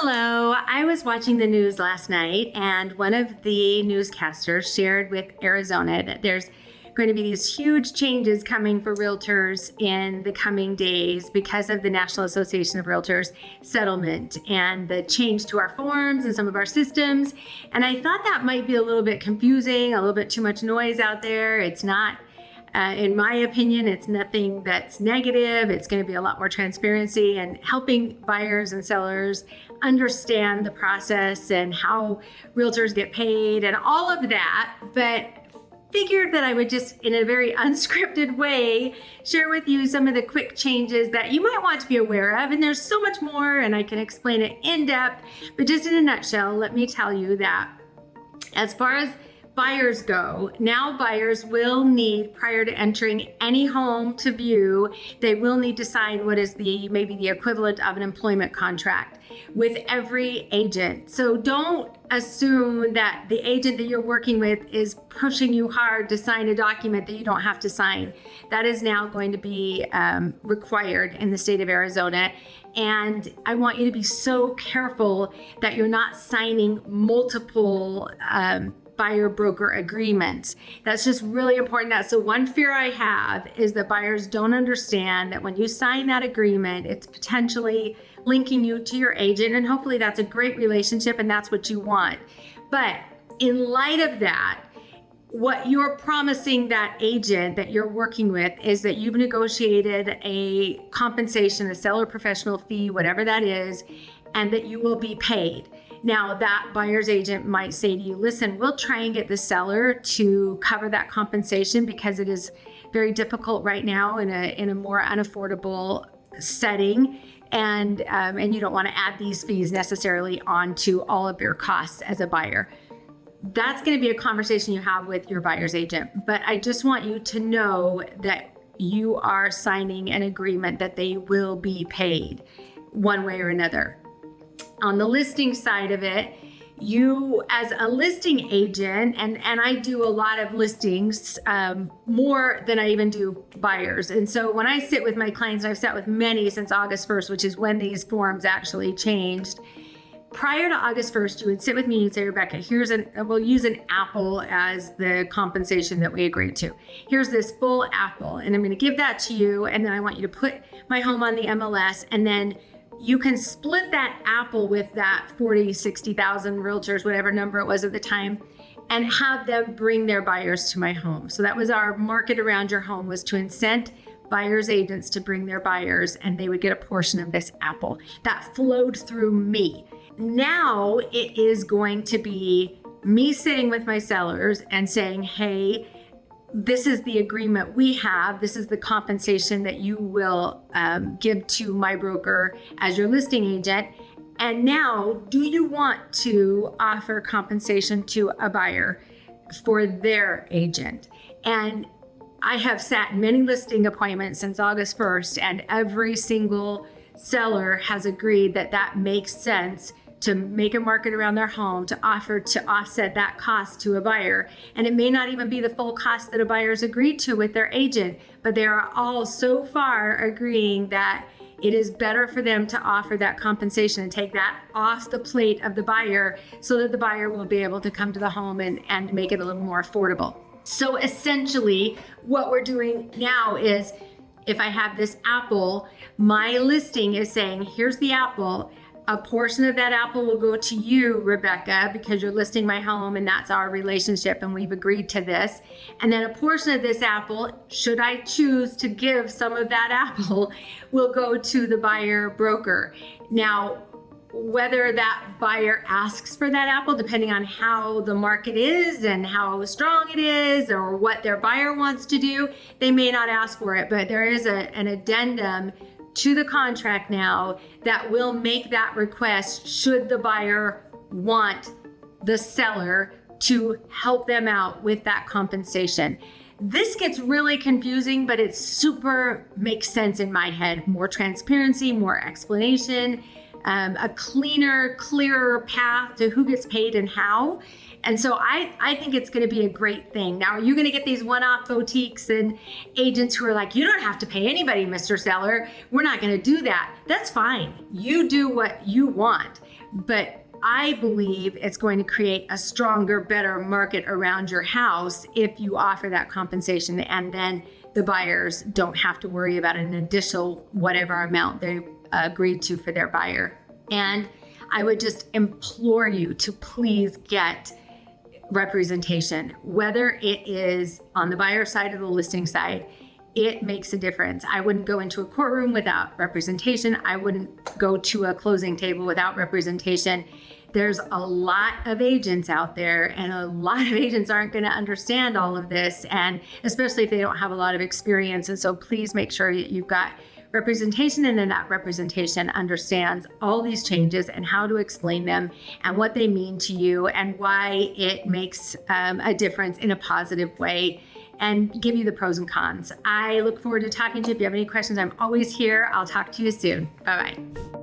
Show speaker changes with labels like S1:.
S1: Hello. I was watching the news last night, and one of the newscasters shared with Arizona that there's going to be these huge changes coming for realtors in the coming days because of the National Association of Realtors settlement and the change to our forms and some of our systems. And I thought that might be a little bit confusing, a little bit too much noise out there. It's not. In my opinion, it's nothing that's negative. It's going to be a lot more transparency and helping buyers and sellers understand the process and how realtors get paid and all of that. But figured that I would just, in a very unscripted way, share with you some of the quick changes that you might want to be aware of. And there's so much more, and I can explain it in depth. But just in a nutshell, let me tell you that as far as buyers go, now buyers will need, prior to entering any home to view, they will need to sign what is maybe the equivalent of an employment contract with every agent. So don't assume that the agent that you're working with is pushing you hard to sign a document that you don't have to sign. That is now going to be required in the state of Arizona. And I want you to be so careful that you're not signing multiple buyer broker agreements. That's just really important. So one fear I have is that buyers don't understand that when you sign that agreement, it's potentially linking you to your agent, and hopefully that's a great relationship and that's what you want. But in light of that, what you're promising that agent that you're working with is that you've negotiated a compensation, a seller professional fee, whatever that is, and that you will be paid. Now, that buyer's agent might say to you, listen, we'll try and get the seller to cover that compensation because it is very difficult right now in a more unaffordable setting. And you don't want to add these fees necessarily onto all of your costs as a buyer. That's going to be a conversation you have with your buyer's agent. But I just want you to know that you are signing an agreement that they will be paid one way or another. On the listing side of it, you as a listing agent, and I do a lot of listings, more than I even do buyers. And so when I sit with my clients, and I've sat with many since August 1st, which is when these forms actually changed. Prior to August 1st, you would sit with me and say, Rebecca, we'll use an apple as the compensation that we agreed to. Here's this full apple, and I'm going to give that to you. And then I want you to put my home on the MLS, and then you can split that apple with that 40, 60,000 realtors, whatever number it was at the time, and have them bring their buyers to my home. So that was our market around your home, was to incent buyers agents to bring their buyers, and they would get a portion of this apple. That flowed through me. Now it is going to be me sitting with my sellers and saying, hey, this is the agreement we have. This is the compensation that you will give to my broker as your listing agent. And now, do you want to offer compensation to a buyer for their agent? And I have sat in many listing appointments since August 1st, and every single seller has agreed that that makes sense to make a market around their home, to offer to offset that cost to a buyer. And it may not even be the full cost that a buyer's agreed to with their agent, but they are all so far agreeing that it is better for them to offer that compensation and take that off the plate of the buyer so that the buyer will be able to come to the home and make it a little more affordable. So essentially, what we're doing now is, if I have this apple, my listing is saying, here's the apple. A portion of that apple will go to you, Rebecca, because you're listing my home and that's our relationship and we've agreed to this. And then a portion of this apple, should I choose to give some of that apple, will go to the buyer broker. Now, whether that buyer asks for that apple, depending on how the market is and how strong it is or what their buyer wants to do, they may not ask for it, but there is an addendum to the contract now that will make that request should the buyer want the seller to help them out with that compensation. This gets really confusing, but it super makes sense in my head. More transparency, more explanation, a cleaner, clearer path to who gets paid and how. And so I think it's going to be a great thing. Now, are you going to get these one-off boutiques and agents who are like, you don't have to pay anybody, Mr. Seller. We're not going to do that. That's fine. You do what you want. But I believe it's going to create a stronger, better market around your house if you offer that compensation, and then the buyers don't have to worry about an additional whatever amount they agreed to for their buyer. And I would just implore you to please get representation, whether it is on the buyer side or the listing side. It makes a difference. I wouldn't go into a courtroom without representation. I wouldn't go to a closing table without representation. There's a lot of agents out there, and a lot of agents aren't going to understand all of this, and especially if they don't have a lot of experience. And so please make sure you've got representation, and then that representation understands all these changes and how to explain them and what they mean to you and why it makes a difference in a positive way, and give you the pros and cons. I look forward to talking to you. If you have any questions, I'm always here. I'll talk to you soon. Bye-bye.